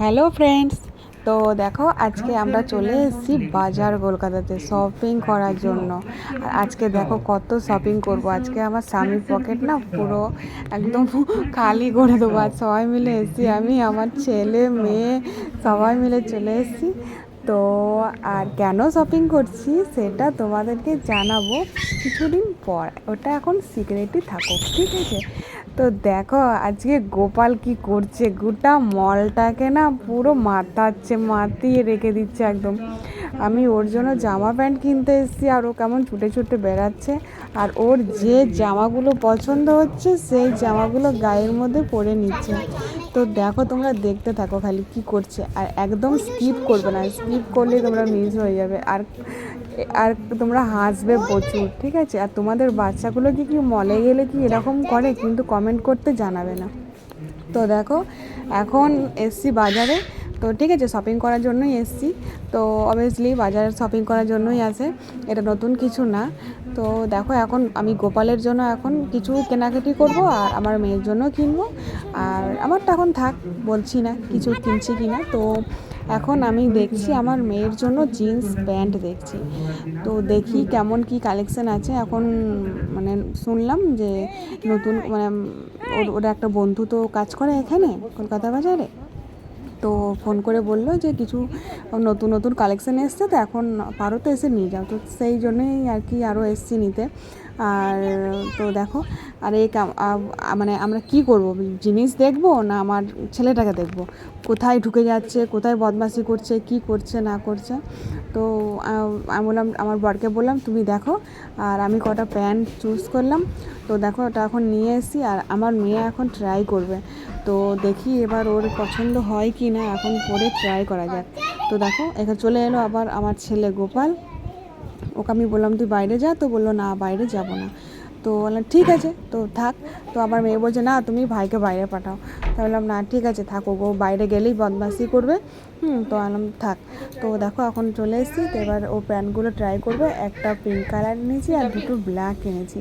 Hello friends. তো দেখো আজকে আমরা চলে এসেছি বাজার কলকাতাতে শপিং করার জন্য। আর আজকে দেখো কত শপিং করব। আজকে আমার স্বামীর পকেট না পুরো একদম খালি করে দেবো। আর সবাই মিলে এসেছি, আমি আমার ছেলে মেয়ে সবাই মিলে চলে এসেছি। তো আর কেন শপিং করছি সেটা তোমাদেরকে জানাবো কিছুদিন পর, ওটা এখন সিক্রেটই থাকুক, ঠিক আছে? তো দেখো আজকে গোপাল কি করছে, গোটা মলটাকে না পুরো মাতিয়ে রেখে দিচ্ছে একদম। আমি ওর জন্য জামা প্যান্ট কিনতে এসেছি, আর ও কেমন ছুটে ছুটে বেড়াচ্ছে। আর ওর যে জামাগুলো পছন্দ হচ্ছে সেই জামাগুলো গায়ের মধ্যে পরে নিচ্ছে। তো দেখো তোমরা দেখতে থাকো খালি কি করছে, আর একদম স্কিপ করবে না, স্কিপ করলে তোমরা মিস হয়ে যাবে। আর আর তোমরা হাসবে প্রচুর, ঠিক আছে? আর তোমাদের বাচ্চাগুলো কি মলে গেলে কি এরকম করে, কিন্তু কমেন্ট করতে জানাবে না। তো দেখো এখন এসছি বাজারে। তো ঠিক আছে, শপিং করার জন্যই এসছি। তো অবভিয়াসলি বাজারে শপিং করার জন্যই আসে, এটা নতুন কিছু না। তো দেখো এখন আমি গোপালের জন্য এখন কিছু কেনাকাটি করব, আর আমার মেয়ের জন্য কিনবো। আর আমারটা এখন থাক, বলছি না কিছু কিনছি কি না। তো এখন আমি দেখছি আমার মেয়ের জন্য জিন্স প্যান্ট দেখছি। তো দেখি কেমন কি কালেকশান আছে এখন। মানে শুনলাম যে নতুন মানে ওর একটা বন্ধু তো কাজ করে এখানে কলকাতা বাজারে। তো ফোন করে বললো যে কিছু নতুন নতুন কালেকশান এসছে, তো এখন পারো তো এসে নিয়ে যাও। তো সেই জন্যই আর কি আরও এসছি নিতে। আর তো দেখো, আর এই মানে আমরা কি করব, জিনিস দেখবো না আমার ছেলেটাকে দেখবো, কোথায় ঢুকে যাচ্ছে, কোথায় বদমাশি করছে, কি করছে না করছে। তো আমি বললাম, আমার বরকে বললাম তুমি দেখো, আর আমি কটা প্যান্ট চুজ করলাম। তো দেখো ওটা এখন নিয়ে এসেছি, আর আমার মেয়ে এখন ট্রাই করবে। তো দেখি এবার ওর পছন্দ হয় কি না, এখন পরে ট্রাই করা যাক। তো দেখো এখানে চলে এলো আবার আমার ছেলে গোপাল। ওকে আমি বললাম তুই বাইরে যা, তো বললো না বাইরে যাব না। তো বললাম ঠিক আছে তো থাক। তো আমার মেয়ে বলছে না তুমি ভাইকে বাইরে পাঠাও। তো বললাম না ঠিক আছে থাকো, ও বাইরে গেলেই বদমাশি করবে। তো বললাম থাক। তো দেখো এখন চলে এসেছি। তো এবার ও প্যান্টগুলো ট্রাই করবে। একটা পিঙ্ক কালার নিয়েছি আর দুটো ব্ল্যাক কিনেছি।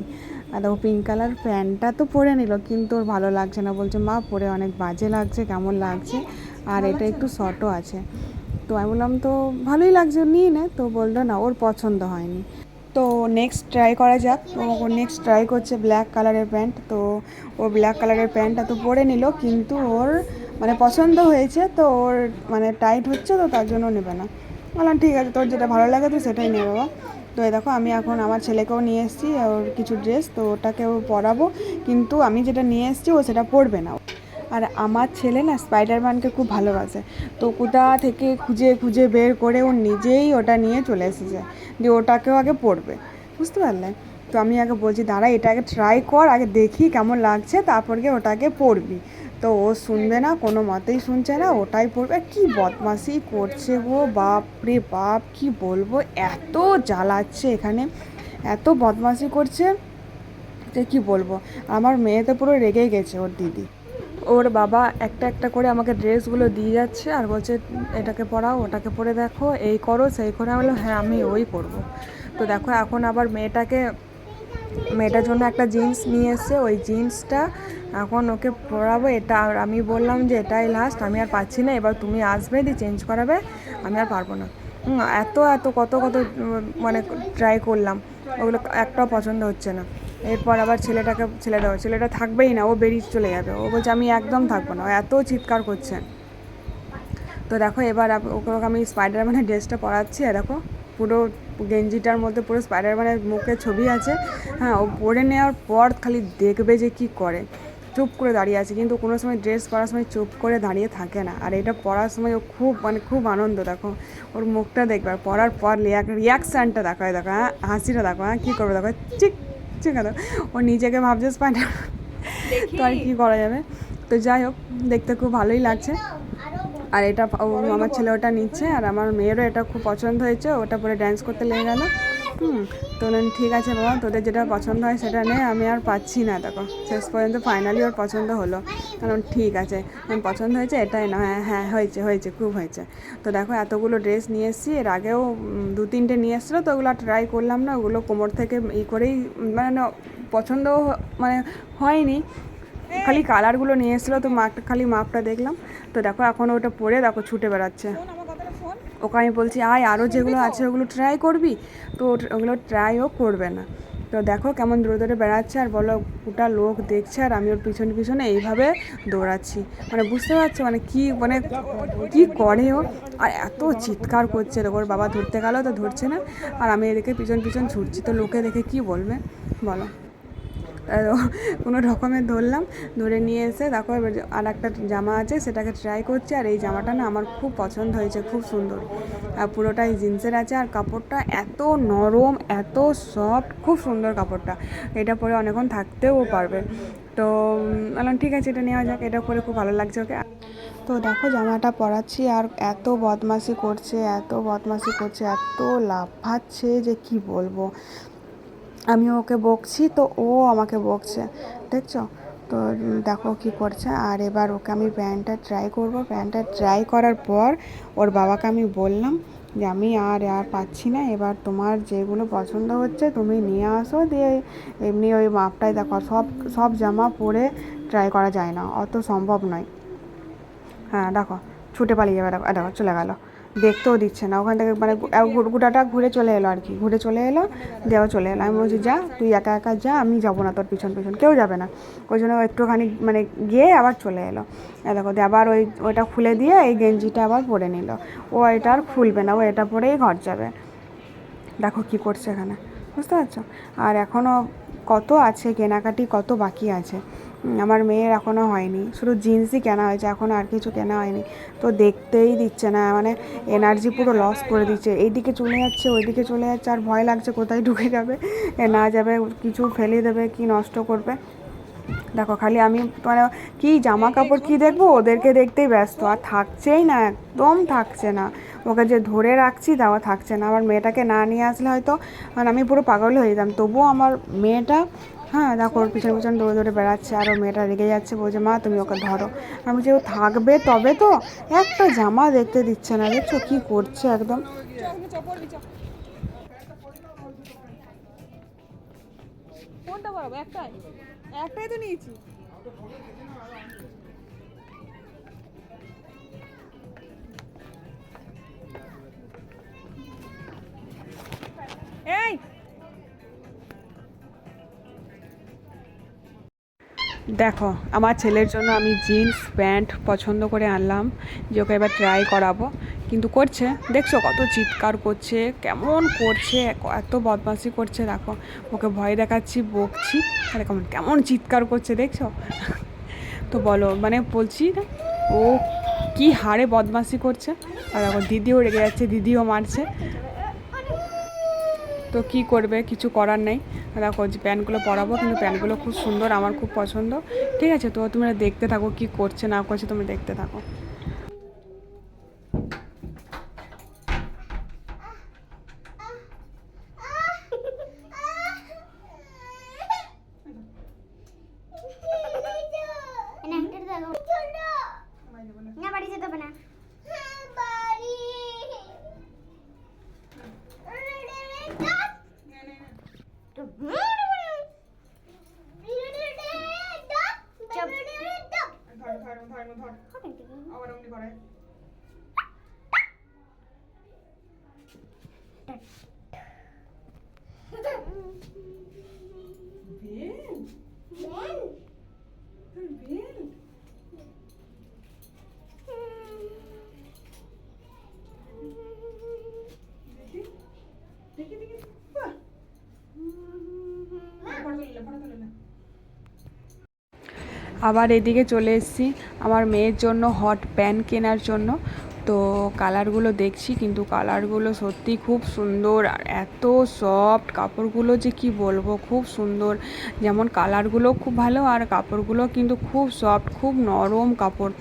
আর দেখো পিঙ্ক কালার প্যান্টটা তো পরে নিল, কিন্তু ওর ভালো লাগছে না, বলছে মা পরে অনেক বাজে লাগছে, কেমন লাগছে, আর এটা একটু শর্টও আছে। তো আমি বললাম তো ভালোই লাগছে নিয়ে নে। তো বললো না ওর পছন্দ হয়নি। তো নেক্সট ট্রাই করা যাক। তো ও নেক্সট ট্রাই করছে ব্ল্যাক কালারের প্যান্ট। তো ও ব্ল্যাক কালারের প্যান্টটা তো পরে নিল, কিন্তু ওর মানে পছন্দ হয়েছে, তো ওর মানে টাইট হচ্ছে, তো তার জন্য নেবে না। বললাম ঠিক আছে তোর যেটা ভালো লাগে তুই সেটাই নে বাবা। তো এই দেখো আমি এখন আমার ছেলেকেও নিয়ে এসেছি ওর কিছু ড্রেস, তো ওটাকেও পরাবো, কিন্তু আমি যেটা নিয়ে এসেছি ও সেটা পরবে না। আর আমার ছেলে না স্পাইডারম্যানকে খুব ভালোবাসে। তো কোথা থেকে খুঁজে খুঁজে বের করে ও নিজেই ওটা নিয়ে চলে এসেছে, যে ওটাকেও আগে পড়বে, বুঝতে পারলে? তো আমি আগে বলছি দাঁড়া এটা আগে ট্রাই কর, আগে দেখি কেমন লাগছে, তারপর গিয়ে ওটাকে পড়বি। তো ও শুনবে না, কোনো মতেই শুনছে না, ওটাই পড়বে। কি বদমাশি করছে গো, বাপ রে বাপ, কি বলবো, এত জ্বালাচ্ছে এখানে, এত বদমাশি করছে যে কি বলবো। আমার মেয়ে তো পুরো রেগেই গেছে ওর দিদি। ওর বাবা একটা একটা করে আমাকে ড্রেসগুলো দিয়ে যাচ্ছে, আর বলছে এটাকে পরাও, ওটাকে পরে দেখো, এই করো সেই করে। আমি বললাম হ্যাঁ আমি ওই করবো। তো দেখো এখন আবার মেয়েটার জন্য একটা জিন্স নিয়ে এসছে, ওই জিন্সটা এখন ওকে পরাবো। এটা আর আমি বললাম যে এটাই লাস্ট, আমি আর পাচ্ছি না, এবার তুমি আসবে দিয়ে চেঞ্জ করাবে, আমি আর পারবো না। এত এত কত কত মানে ট্রাই করলাম, ওগুলো একটাও পছন্দ হচ্ছে না। এরপর আবার ছেলেটা থাকবেই না, ও বেরিয়ে চলে যাবে। ও বলছে আমি একদম থাকবো না, ও এত চিৎকার করছে। তো দেখো এবার ওকে আমি স্পাইডারম্যানের ড্রেসটা পরাচ্ছি। আর দেখো পুরো গেঞ্জিটার মধ্যে পুরো স্পাইডারম্যানের মুখে ছবি আছে। হ্যাঁ, ও পরে নেওয়ার পর খালি দেখবে যে কি করে, চুপ করে দাঁড়িয়ে আছে, কিন্তু কোনো সময় ড্রেস পরার সময় চুপ করে দাঁড়িয়ে থাকে না। আর এটা পরার সময় ও খুব মানে খুব আনন্দ, দেখো ওর মুখটা দেখবে, আর পরার পর রিয়াকশানটা দেখো, দেখো হ্যাঁ হাসিটা দেখো, হ্যাঁ কী করবে দেখো, চিক ঠিক আছে। ও নিজেকে ভাবছে স্পাইডার, তো আর কী করা যাবে। তো যাই হোক, দেখতে খুব ভালোই লাগছে। আর এটা আমার ছেলে ওটা নিচ্ছে, আর আমার মেয়েরও এটা খুব পছন্দ হয়েছে, ওটা পরে ড্যান্স করতে লেগে গেলো। তো ঠিক আছে বাবা, তোদের যেটা পছন্দ হয় সেটা নে, আমি আর পাচ্ছি না। দেখো শেষ পর্যন্ত ফাইনালি ওর পছন্দ হলো, কারণ ঠিক আছে পছন্দ হয়েছে, এটাই না, হ্যাঁ হ্যাঁ হয়েছে হয়েছে খুব হয়েছে। তো দেখো এতগুলো ড্রেস নিয়ে এসেছি, এর আগেও 2-3টে নিয়ে এসেছিলো, তো ওগুলো ট্রাই করলাম না, ওগুলো কোমর থেকে করেই মানে পছন্দ মানে হয়নি। খালি কালারগুলো নিয়ে এসেছিলো, তো খালি মাপটা দেখলাম। তো দেখো এখন ওটা পরে দেখো ছুটে বেড়াচ্ছে। ওকে আমি বলছি আয় আরও যেগুলো আছে ওগুলো ট্রাই করবি, তো ওগুলো ট্রাইও করবে না। তো দেখো কেমন দৌড়ে দৌড়ে বেড়াচ্ছে, আর বলো গোটা লোক দেখছে আর আমি ওর পিছনে পিছনে এইভাবে দৌড়াচ্ছি। মানে বুঝতে পারছো মানে কি করে ও, আর এত চিৎকার করছে। ওর বাবা ধরতে গেল তো ধরছে না, আর আমি এদিকে পিছন পিছন ছুটছি। তো লোকে দেখে কি বলবে বলো। কোনো রকমের ধরলাম, ধরে নিয়ে এসে দেখো এবার আর একটা জামা আছে সেটাকে ট্রাই করছি। আর এই জামাটা না আমার খুব পছন্দ হয়েছে, খুব সুন্দর, আর পুরোটাই জিন্সের আছে, আর কাপড়টা এত নরম এত সফট, খুব সুন্দর কাপড়টা। এটা পরে অনেকক্ষণ থাকতেও পারবে। তো বললাম ঠিক আছে এটা নেওয়া যাক, এটা পরে খুব ভালো লাগছে ওকে। তো দেখো জামাটা পরাচ্ছি আর এত বদমাশি করছে এত লাফাচ্ছে যে কি বলবো। আমি ওকে বকছি তো ও আমাকে বকছে, দেখছো তো। দেখো কি করছে। আর এবার ওকে আমি প্যান্টটা ট্রাই করব। প্যান্টটা ট্রাই করার পর ওর বাবাকে আমি বললাম যে আমি আর পাচ্ছি না, এবার তোমার যেগুলো পছন্দ হচ্ছে তুমি নিয়ে আসো, দিয়ে এমনি ওই মাপটাই দেখো। সব জামা পরে ট্রাই করা যায় না, অত সম্ভব নয়। হ্যাঁ দেখো ছুটে পালিয়ে যাবে, দেখো দেখো চলে গেলো, দেখতেও দিচ্ছে না ওখান থেকে। মানে গোটাটা ঘুরে চলে এলো আর কি, ঘুরে চলে এলো, দেওয়া চলে এলো। আমি বলছি যা তুই একা একা যা, আমি যাবো না তোর পিছন পিছন, কেউ যাবে না। ওই জন্য একটুখানি মানে গিয়ে আবার চলে এলো। দেখো আবার ওইটা খুলে দিয়ে এই গেঞ্জিটা আবার পরে নিল। ও এটা আর খুলবে না, ও এটা পরেই ঘর যাবে। দেখো কি করছে এখানে, বুঝতে পারছো। আর এখনও কত আছে কেনাকাটি, কত বাকি আছে। আমার মেয়ের এখনও হয়নি, শুধু জিন্সই কেনা হয়েছে, এখনও আর কিছু কেনা হয়নি। তো দেখতেই দিচ্ছে না, মানে এনার্জি পুরো লস করে দিচ্ছে। এইদিকে চলে যাচ্ছে ওইদিকে চলে যাচ্ছে, আর ভয় লাগছে কোথায় ঢুকে যাবে না যাবে, কিছু ফেলে দেবে কি নষ্ট করবে। দেখো খালি আমি মানে কি জামা কাপড় কী দেখবো, ওদেরকে দেখতেই ব্যস্ত, আর থাকছেই না, একদম থাকছে না। ওকে যে ধরে রাখছি তাও থাকছে না। আমার মেয়েটাকে না নিয়ে আসলে হয়তো মানে আমি পুরো পাগল হয়ে যেতাম। তবুও আমার মেয়েটা, হ্যাঁ দেখো ওর পিছন পিছন দৌড়ে দৌড়ে বেড়াচ্ছে, আর ওর মেয়েটা রেগে যাচ্ছে, বলছে মা তুমি ওকে ধরো। আমি যে ও থাকবে তবে তো, একটা জামা দেখতে দিচ্ছে না, দেখছো কী করছে একদম। কোনটা বরাবো? একটাই তো নিয়েছি। এই দেখো আমার ছেলের জন্য আমি জিন্স প্যান্ট পছন্দ করে আনলাম, যে ওকে এবার ট্রাই করাবো। কিন্তু করছে, দেখছো কত চিৎকার করছে, কেমন করছে, এত বদমাশি করছে। দেখো ওকে ভয় দেখাচ্ছি, বকছি, আর কেমন কেমন চিৎকার করছে দেখছো। তো বলো মানে বলছি না, ও কি হারে বদমাশি করছে। আর দেখো দিদিও রেগে যাচ্ছে, দিদিও মারছে। তো কি করবে, কিছু করার নেই। দেখো যে প্যান্টগুলো পরাবো, কিন্তু প্যান্টগুলো খুব সুন্দর, আমার খুব পছন্দ। ঠিক আছে, তো তোমরা দেখতে থাকো কি করছে না করছে, তুমি দেখতে থাকো। না বাড়ি যেতে হবে না। আবার এদিকে চলে এসেছি আমার মেয়ের জন্য হট প্যান্ট কেনার জন্য। তো কালারগুলো দেখছি, কিন্তু কালারগুলো সত্যি খুব সুন্দর, আর এত সফট কাপড়গুলো যে কি বলবো, খুব সুন্দর। যেমন কালারগুলো খুব ভালো, আর কাপড়গুলো কিন্তু খুব সফট, খুব নরম কাপড়।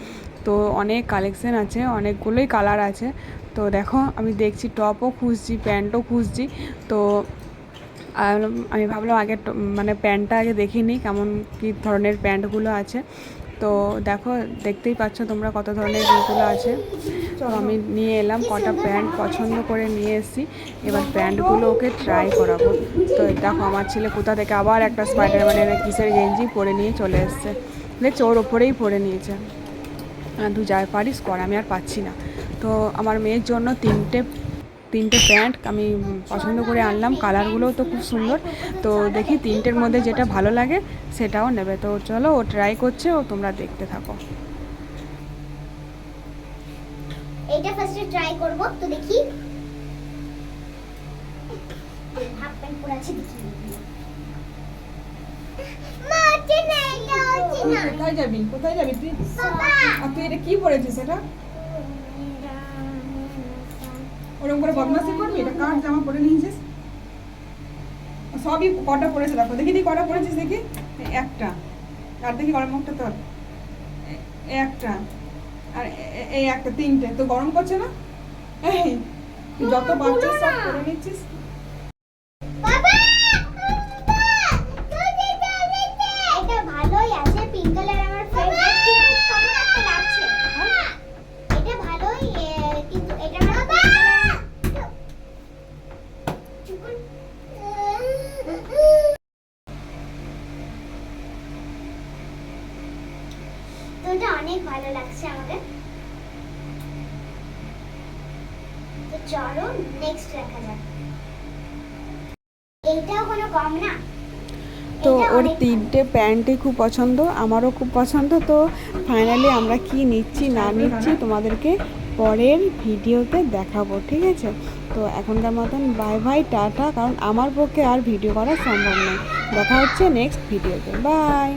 তো অনেক কালেকশন আছে, অনেকগুলোই কালার আছে। তো দেখো আমি দেখছি, টপও খুঁজছি, প্যান্টও খুঁজছি। তো আর আমি ভাবলাম আগে মানে প্যান্টটা আগে দেখে নিই কেমন কী ধরনের প্যান্টগুলো আছে। তো দেখো দেখতেই পাচ্ছ তোমরা কত ধরনের জিনিসগুলো আছে। তো আমি নিয়ে এলাম কটা প্যান্ট, পছন্দ করে নিয়ে এসেছি। এবার প্যান্টগুলো ওকে ট্রাই করাবো। তো দেখো আমার ছেলে কোথা থেকে আবার একটা স্পাইডারম্যানের কিসের গেঞ্জি পরে নিয়ে চলে এসছে। দেখছো ওর ওপরেই পরে নিয়েছে। তুই যা পারিস কর, আমি আর পাচ্ছি না। তো আমার মেয়ের জন্য তিনটে প্যান্ট আমি পছন্দ করে আনলাম, কালারগুলোও তো খুব সুন্দর। তো দেখি তিনটের মধ্যে যেটা ভালো লাগে সেটাও নেবে। তো চলো ও ট্রাই করছে, ও তোমরা দেখতে থাকো। এইটা ফার্স্টে ট্রাই করব, তো দেখি। হাফ প্যান্ট পরে আছে, দেখি। মা চেনা এটা চেনা। কোথায় যাবি তুই? বাবা আর তুই এটা কি পরেছিস? এটা ওরকম করে বদমাশি করবি? এটা কার জামা পরে নিয়েছিস? সবই কটা পরেছে দেখো, দেখি কটা পরেছিস দেখি। একটা, আর দেখি গরম মুখটা তোর, একটা, আর এই একটা, তিনটে। তো গরম করছে না? এই তুই যত বাচ্চা সব পরে নিচ্ছিস। বাবা এটা ভালোই আছে, পিঙ্ক কালার আমার ফেভারিট, কিন্তু কেমন একটা লাগছে। এটা ভালোই, কিন্তু এটা বাবা তো এটা অনেক ভালো লাগছে আমাকে। তো চলো নেক্সট দেখা যাক। এইটাও কোনো কম না। তো এটা ওর অনেক তিনটে প্যান্টই খুব পছন্দ, আমারও খুব পছন্দ। তো ফাইনালি আমরা কি নিচ্ছি না নিচ্ছি তোমাদেরকে পরের ভিডিওতে দেখাবো, ঠিক আছে? তো এখনকার মতন বাই বাই, টাটা, কারণ আমার পক্ষে আর ভিডিও করা সম্ভব নয়। দেখা হচ্ছে নেক্সট ভিডিওতে, বাই।